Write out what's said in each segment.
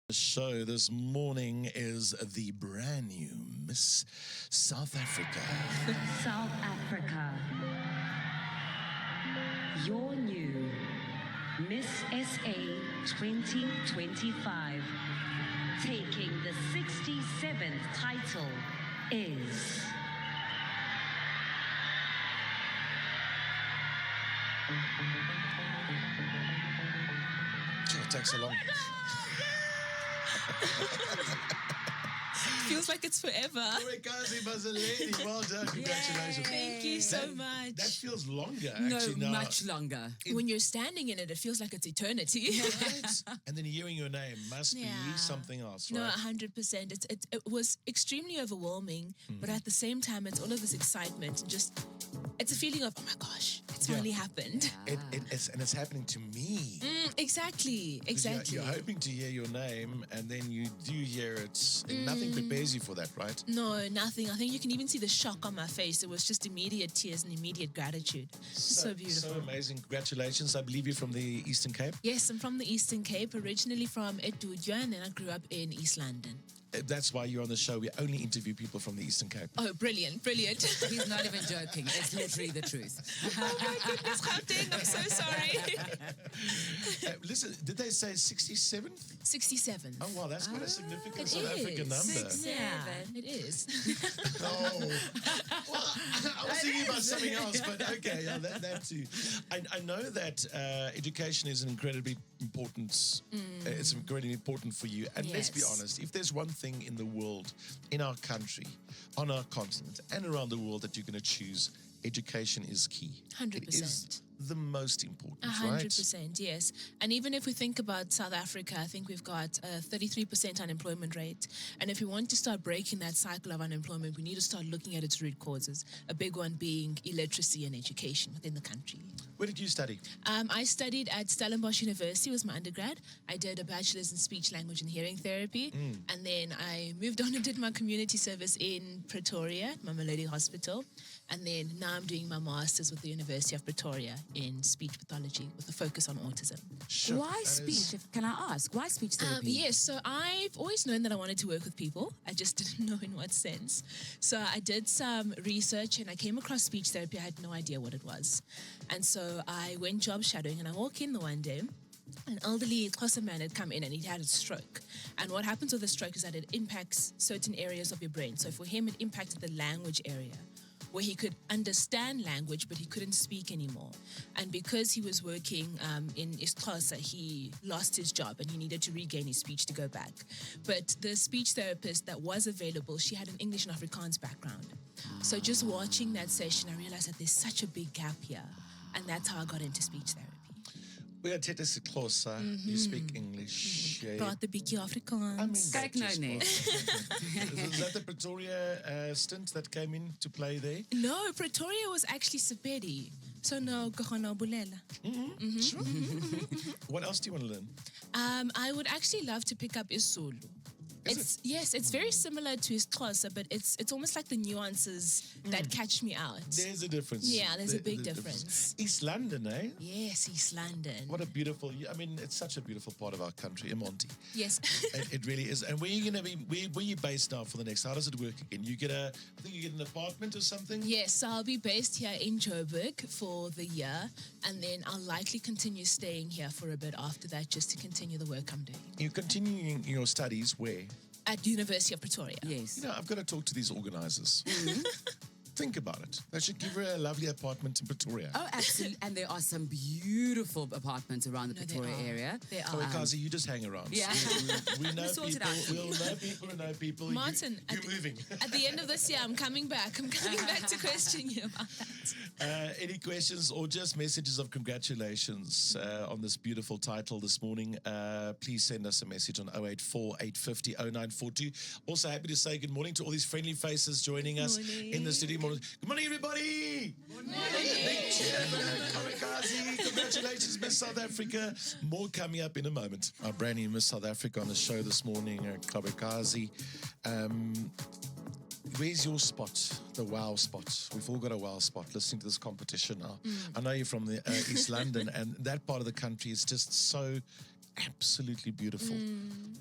The show this morning is the brand new Miss South Africa. South Africa. Your new Miss SA 2025, taking the 67th title, is... Sure, it takes so long. Feels like it's forever. Kobekazi Mazaleni, well done, congratulations. Thank you so much. That feels longer, No, actually. Now. much longer. When you're standing in it, it feels like it's eternity. Right? And then hearing your name must be something else, right? No, 100%. It was extremely overwhelming, but at the same time, it's all of this excitement and just, it's a feeling of, oh my gosh, it's finally happened. It's happening to me. Exactly. You're hoping to hear your name, and then you do hear it, and nothing prepares you for that, right? No, nothing. I think you can even see the shock on my face. It was just immediate tears and immediate gratitude. So beautiful. So amazing. Congratulations. I believe you're from the Eastern Cape. Yes, I'm from the Eastern Cape, originally from Edudja, and then I grew up in East London. That's why you're on the show. We only interview people from the Eastern Cape. Oh, brilliant. He's not even joking. It's literally the truth. Oh my goodness, Kempton, I'm so sorry. Listen, did they say 67th? 67th. Oh, wow, that's quite a significant It South African is. number. Yeah, it is. Oh, well, I was thinking about something else, but okay, yeah, that too. I know that education is an incredibly important. It's incredibly important for you. And let's be honest, if there's one thing in the world, in our country, on our continent, and around the world that you're going to choose, education is key. 100%. It is the most important, 100%, yes. And even if we think about South Africa, I think we've got a 33% unemployment rate. And if we want to start breaking that cycle of unemployment, we need to start looking at its root causes, a big one being illiteracy and education within the country. Where did you study? I studied at Stellenbosch University, was my undergrad. I did a bachelor's in speech, language and hearing therapy. And then I moved on and did my community service in Pretoria, at Mama Lady Hospital. And then now I'm doing my master's with the University of Pretoria in speech pathology with a focus on autism. Sure. Why speech? Can I ask? Why speech therapy? Yes, so I've always known that I wanted to work with people. I just didn't know in what sense. So I did some research and I came across speech therapy. I had no idea what it was. And so I went job shadowing and I walk in the one day. An elderly Xhosa man had come in and he had a stroke. And what happens with a stroke is that it impacts certain areas of your brain. So for him, it impacted the language area, where he could understand language, but he couldn't speak anymore. And because he was working in isiXhosa, he lost his job and he needed to regain his speech to go back. But the speech therapist that was available, she had an English and Afrikaans background. So just watching that session, I realized that there's such a big gap here. And that's how I got into speech therapy. We are isiXhosa. You speak English. Praat 'n bietjie Afrikaans. Kyk nou net. Is that the Pretoria stint that came in to play there? No, Pretoria was actually Sepedi. So no, Kahana Bulela. Sure. What else do you want to learn? I would actually love to pick up isiZulu. Yes, it's very similar to isiXhosa, but it's almost like the nuances that catch me out. There's a difference. Yeah, there's a big difference. East London, eh? Yes, East London. What a beautiful, I mean, it's such a beautiful part of our country, Monty. Yes. It really is. And where are you going to be, where are you based now for the next, how does it work again? You get I think you get an apartment or something? Yes, so I'll be based here in Joburg for the year, and then I'll likely continue staying here for a bit after that just to continue the work I'm doing. You're continuing your studies where? At University of Pretoria. Yes. You know, I've got to talk to these organizers. Think about it. They should give her a lovely apartment in Pretoria. Oh, absolutely. And there are some beautiful apartments around the Pretoria area. They are. Kazi, you just hang around. Yeah. We know sort it people. out. We'll know people who know people. Martin, you're moving. At the end of this year, I'm coming back. I'm coming back to question you about that. Any questions or just messages of congratulations on this beautiful title this morning, please send us a message on 084 850 0942. Also, happy to say good morning to all these friendly faces joining us in the studio. Good morning, everybody. Good morning. Big cheer for Kobekazi. Congratulations, Miss South Africa. More coming up in a moment. Our brand new Miss South Africa on the show this morning, Kobekazi. Where's your spot, the wow spot? We've all got a wow spot listening to this competition now. I know you're from the East London, and that part of the country is just so absolutely beautiful.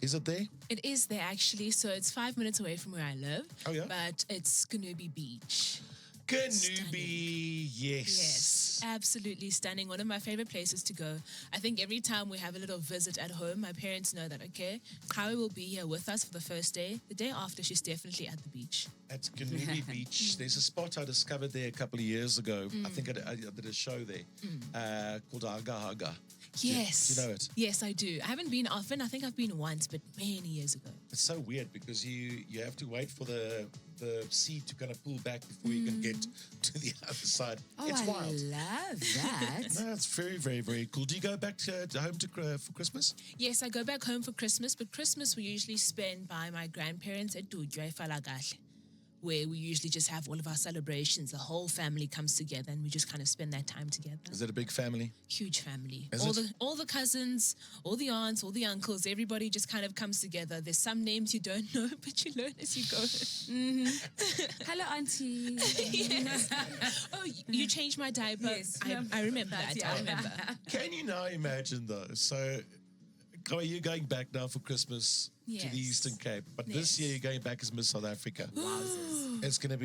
Is it there? It is there actually. So it's 5 minutes away from where I live. Oh, yeah? But it's Kanubi Beach. Kanubi, Yes, absolutely stunning. One of my favorite places to go. I think every time we have a little visit at home, my parents know that, okay, Kawi will be here with us for the first day. The day after, she's definitely at the beach. At Kanubi Beach, there's a spot I discovered there a couple of years ago. I think I did a show there called Haga Haga. Yes. Do you know it? Yes, I do. I haven't been often. I think I've been once, but many years ago. It's so weird because you have to wait for the sea to kind of pull back before you can get to the other side. Oh, It's I wild. love that. No, it's very, very, very cool. Do you go back to home for Christmas? Yes, I go back home for Christmas, but Christmas we usually spend by my grandparents at Dudjwa Falagahle, where we usually just have all of our celebrations. The whole family comes together and we just kind of spend that time together. Is it a big family? Huge family. Is it? All the cousins, all the aunts, all the uncles, everybody just kind of comes together. There's some names you don't know, but you learn as you go. Hello, Auntie. Yes. Oh, you changed my diaper. Yes. I remember that. Yeah. I remember. Can you now imagine though? So, Kawa, you're going back now for Christmas to the Yes. Eastern Cape, but this Yes. year you're going back as Miss South Africa. It's gonna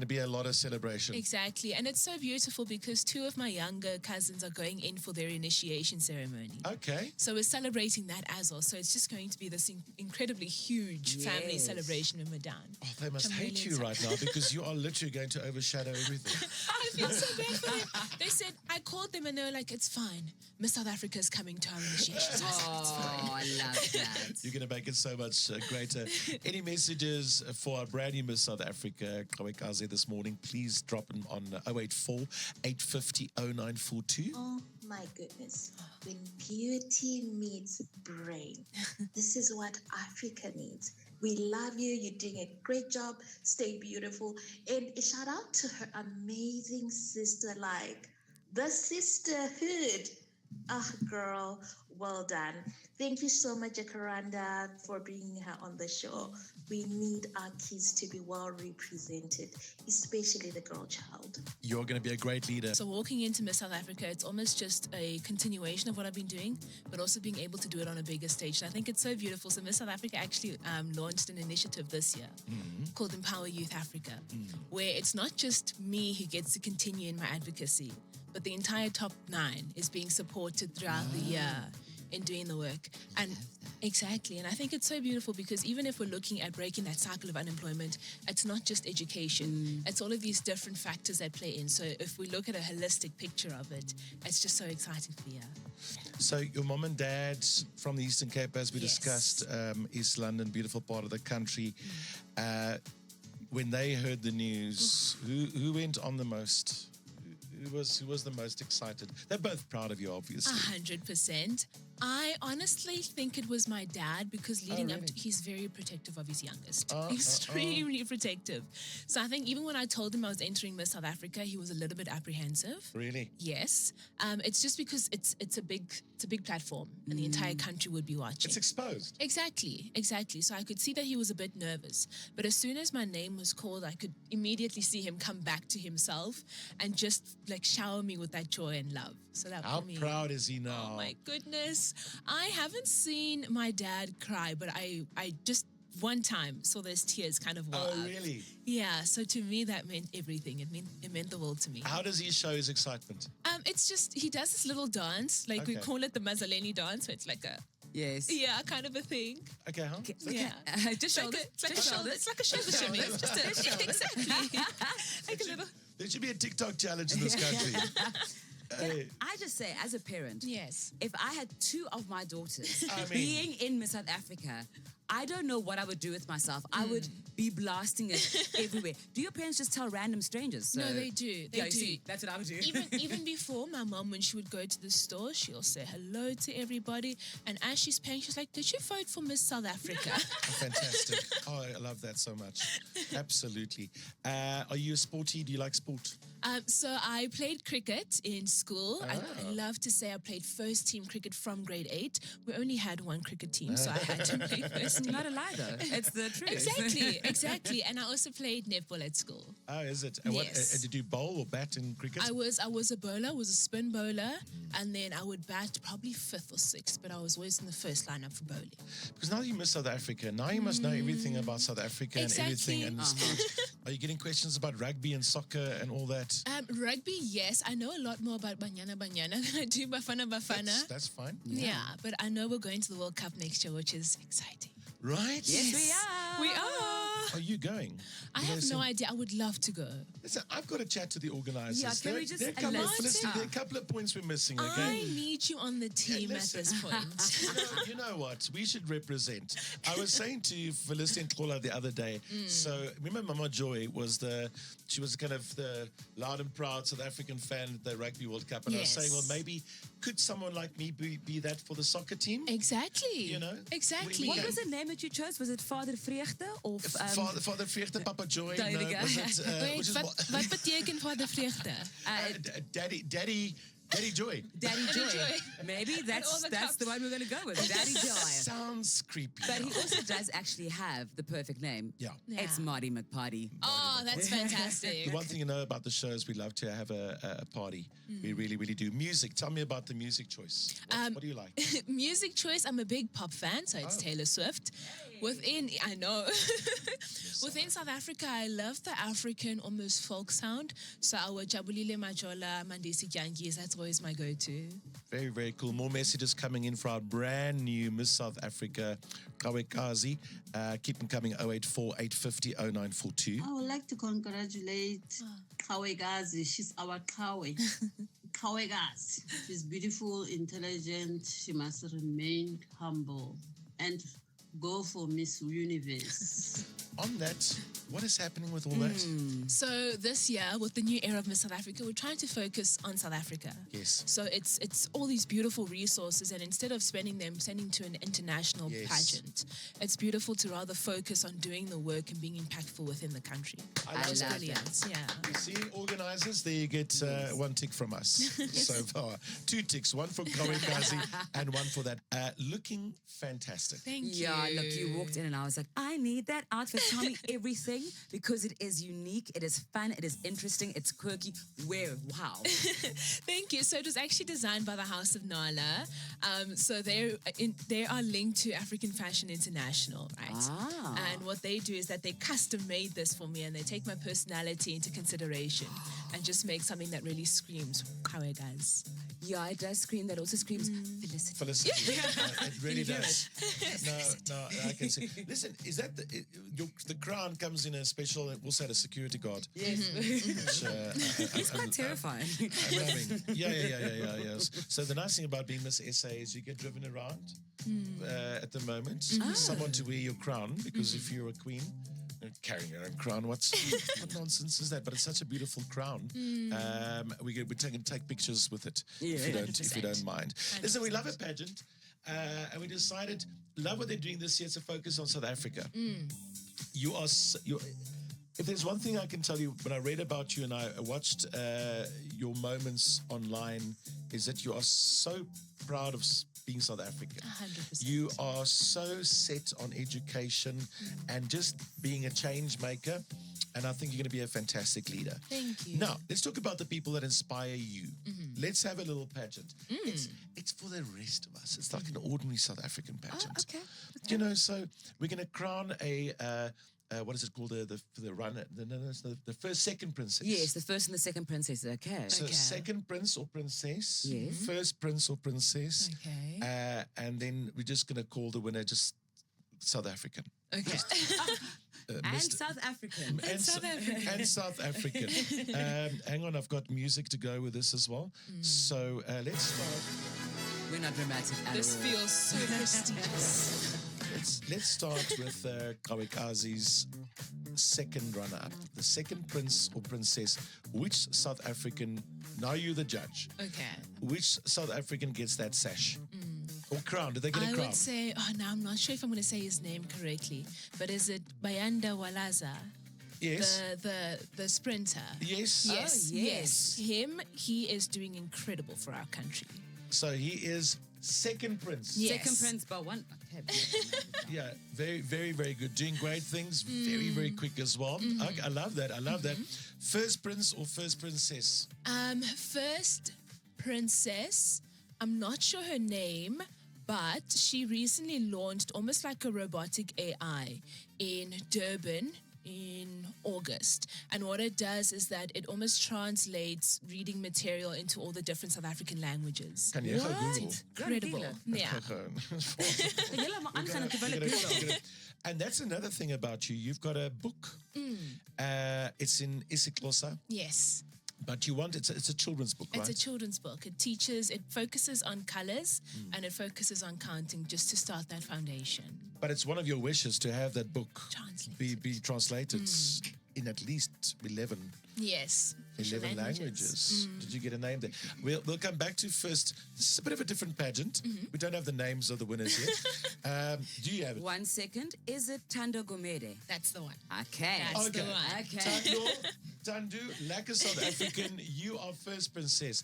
be a lot of celebration. Exactly. And it's so beautiful because two of my younger cousins are going in for their initiation ceremony. Okay. So we're celebrating that as well. So it's just going to be this incredibly huge family Yes. celebration when we're done. Oh, they must I'm hate really you right excited. now because you are literally going to overshadow everything. I feel so bad for them. They said, I called them and they were like, it's fine. Miss South Africa is coming to our initiation. So I said, it's fine. Oh, I love that. You're going to make it so much greater. Any messages for our brand new Miss South Africa, Kawekaze, this morning? Please drop them on 084 850 0942. Oh my goodness. When beauty meets brain, this is what Africa needs. We love you. You're doing a great job. Stay beautiful. And a shout out to her amazing sister, like the sisterhood. Ah, girl, well done. Thank you so much, Jacaranda, for bringing her on the show. We need our kids to be well represented, especially the girl child. You're going to be a great leader. So walking into Miss South Africa, it's almost just a continuation of what I've been doing, but also being able to do it on a bigger stage. And I think it's so beautiful. So Miss South Africa actually launched an initiative this year called Empower Youth Africa, where it's not just me who gets to continue in my advocacy, but the entire top 9 is being supported throughout the year in doing the work. And exactly. And I think it's so beautiful because even if we're looking at breaking that cycle of unemployment, it's not just education. It's all of these different factors that play in. So if we look at a holistic picture of it, it's just so exciting for the year. So your mom and dad from the Eastern Cape, as we Yes. discussed, East London, beautiful part of the country. When they heard the news, who went on the most? Who was the most excited? They're both proud of you, obviously. 100%. I honestly think it was my dad because leading up really? to, he's very protective of his youngest. Extremely protective. So I think even when I told him I was entering Miss South Africa, he was a little bit apprehensive. Really? Yes. It's just because it's a big platform and the entire country would be watching. It's exposed. Exactly. So I could see that he was a bit nervous. But as soon as my name was called, I could immediately see him come back to himself and just like shower me with that joy and love. So that How for me. proud is he now? Oh my goodness. I haven't seen my dad cry, but I just one time saw those tears kind of well Oh, up. really? Yeah, so to me that meant everything. It meant the world to me. How does he show his excitement? It's just he does this little dance, like we Okay. call it the Mazaleni dance, where it's like a Yes. kind of a thing. Okay, huh? Yeah. Just shoulders. It's like a Just shoulder. It's like a shoulder shimmy. It's just exactly. Like a little. There should be a TikTok challenge in this country. Hey, I just say, as a parent, Yes. if I had 2 of my daughters I mean- being in Miss South Africa, I don't know what I would do with myself. I would be blasting it everywhere. Do your parents just tell random strangers? No, they do. They Yeah, you do. see, that's what I would do. Even before, my mom, when she would go to the store, she'll say hello to everybody. And as she's paying, she's like, did you vote for Miss South Africa? fantastic. Oh, I love that so much. Absolutely. Are you a sporty? Do you like sport? So I played cricket in school. I love to say I played first team cricket from grade 8. We only had one cricket team, so I had to play first It's not a lie, though. It's the truth. Exactly. And I also played netball at school. Oh, is it? And Yes. did you bowl or bat in cricket? I was a bowler, was a spin bowler, and then I would bat probably 5th or 6th, but I was always in the first lineup for bowling. Because now you miss South Africa. Now you must know everything about South Africa and everything and sport. Are you getting questions about rugby and soccer and all that? Rugby, yes. I know a lot more about Banyana than I do Bafana. That's fine. Yeah, but I know we're going to the World Cup next year, which is exciting. Right? Yes, we are. We are. Are you going? I have no idea. I would love to go. Listen, I've got to chat to the organisers. Yeah, can we just there are enlist? there are a couple of points we're missing, okay? I need you on the team at listen. this point. You know what? We should represent. I was saying to Felicity and Kola the other day, so remember Mama Joy she was kind of the loud and proud South African fan at the Rugby World Cup. And I was saying, well, maybe could someone like me be that for the soccer team? Exactly. You know? Exactly. What was the name that you chose? Was it Vader Vreugde? Or Father Vreugde, Papa Joy. There you go. Was it, Wait, which is wat betekent Vader Vreugde? Daddy Joy. Daddy Joy. Joy. Maybe all that's the the cups. one we're going to go with. Daddy Joy. Sounds creepy. But he also does actually have the perfect name. Yeah. It's Marty McParty. Oh, that's fantastic. The one thing you know about the show is we love to have a party. We really, really do. Music. Tell me about the music choice. What do you like? Music choice, I'm a big pop fan, so it's Taylor Swift. Within South Africa, I love the African almost folk sound. So our Jabulile Majola, Mandisi Jangis, that's always my go-to. Very, very cool. More messages coming in for our brand new Miss South Africa, Kawekazi. Keep them coming, 084 850 0942. I would like to congratulate Kawekazi. She's our Kawe. Kawekazi. She's beautiful, intelligent. She must remain humble and go for Miss Universe. On that, what is happening with all that? So this year, with the new era of Miss South Africa, we're trying to focus on South Africa. Yes. So it's all these beautiful resources, and instead of sending to an international pageant, it's beautiful to rather focus on doing the work and being impactful within the country. I It's love brilliant. Yeah. You see, organisers, there you get one tick from us so far. 2 ticks, one from Kawekazi and one for that. Looking fantastic. Thank you. Yeah, look, you walked in and I was like, I need that outfit. Tell me everything because it is unique, it is fun, it is interesting, it's quirky. Wow. Thank you. So it was actually designed by the House of Nala. So they are linked to African Fashion International, right? And what they do is that they custom made this for me, and they take my personality into consideration and just make something that really screams how it does. Yeah, it does scream. That also screams Felicity. Felicity. It really does. No, I can see. Listen, is that the crown comes in a special, also had a security guard. Yes. Which, It's quite terrifying. I'm loving. Yeah. So the nice thing about being Miss SA is you get driven around at the moment. Someone to wear your crown, because if you're a queen, carrying your own crown, what nonsense is that? But it's such a beautiful crown. We can take pictures with it if you don't mind. 100%. Listen, we love a pageant, and we decided love what they're doing this year to focus on South Africa. If there's one thing I can tell you, when I read about you and I watched your moments online, is that you are so proud of being South African. 100%. You are so set on education and just being a change maker. And I think you're going to be a fantastic leader. Thank you. Now, let's talk about the people that inspire you. Let's have a little pageant. It's for the rest of us. It's like an ordinary South African pageant. Okay. You know, so we're going to crown a... what is it called? The runner, the first, second princess. Yes, the first and the second princess. Okay. So second prince or princess. Yes. First prince or princess. Okay. And then we're just going to call the winner just South African. Okay. And South African. And South African. And South African. Hang on, I've got music to go with this as well. So let's start. We're not dramatic at This all. feels so prestigious. Let's start with Kawekazi's second runner-up. The second prince or princess. Which South African, now you're the judge, Okay. which South African gets that sash? Or crown? Did they get a I crown? would say, now I'm not sure if I'm going to say his name correctly, but is it Bayanda Walaza? Yes. The sprinter. Yes. Yes, yes. Him, he is doing incredible for our country. So he is Second prince. Yes. Second prince, but one. Okay. Yeah, very, very, very good. Doing great things, very, very quick as well. Okay, I love that. I love that. First prince or first princess? First princess, I'm not sure her name, but she recently launched almost like a robotic AI in Durban in August. And what it does is that it almost translates reading material into all the different South African languages. Can you Google? Incredible. Yeah. And that's another thing about you. You've got a book. It's in isiXhosa, Yes. but it's a children's book, right? It's a children's book. It focuses on colors and it focuses on counting just to start that foundation. But it's one of your wishes to have that book Translated. be translated in at least 11 Yes. 11 languages. Did you get a name there? We'll come back to first. This is a bit of a different pageant. We don't have the names of the winners yet. Do you have it? 1 second. Is it Tando Gomede? That's the one. Okay. That's the one. Okay. Tandu, like a South African, you are first princess.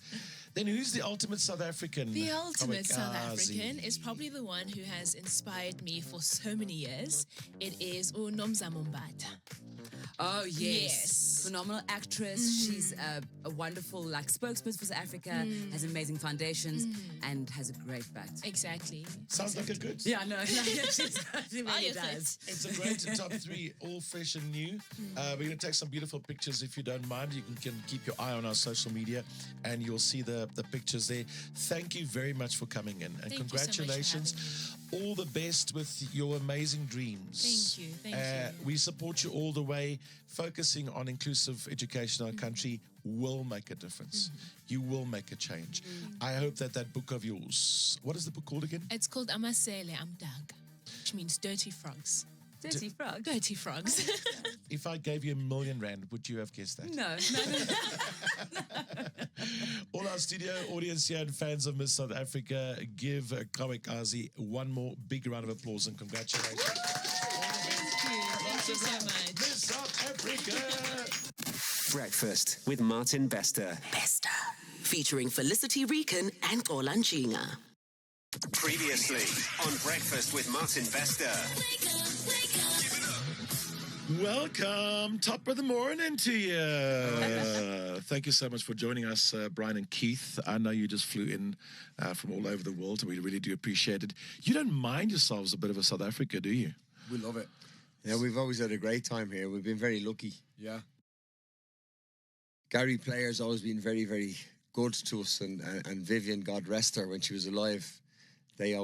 Then who's the ultimate South African? The ultimate South Kamikaze? African is probably the one who has inspired me for so many years. It is Unomza Mumbata. Oh, yes. Yes. Phenomenal actress. She's a wonderful spokesperson for South Africa, has amazing foundations, and has a great back. Exactly. Sounds like a good. Yeah, no, she really does. It's a great top three, all fresh and new. We're going to take some beautiful pictures if you don't mind. You can keep your eye on our social media and you'll see the pictures there. Thank you very much for coming in. And Thank you so much for congratulations. All the best with your amazing dreams. Thank you. Thank you. We support you all the way. Focusing on inclusive education in our country will make a difference. You will make a change. I hope that book of yours, what is the book called again? It's called Amasele Amdag, which means dirty frogs. Dirty frog. Dirty frogs. If I gave you R1 million, would you have guessed that? No. All our studio audience here and fans of Miss South Africa, give Kamikaze one more big round of applause and congratulations. Thank you so much. Miss South Africa. Breakfast with Martin Bester. Bester. Featuring Felicity Rican and Golanjinga. Previously on Breakfast with Martin Bester. Welcome, top of the morning to you. Thank you so much for joining us, Brian and Keith. I know you just flew in from all over the world, and we really do appreciate it. You don't mind yourselves a bit of a South Africa, do you? We love it. Yeah, we've always had a great time here. We've been very lucky. Yeah. Gary Player's always been very, very good to us, and Vivian, God rest her, when she was alive, they always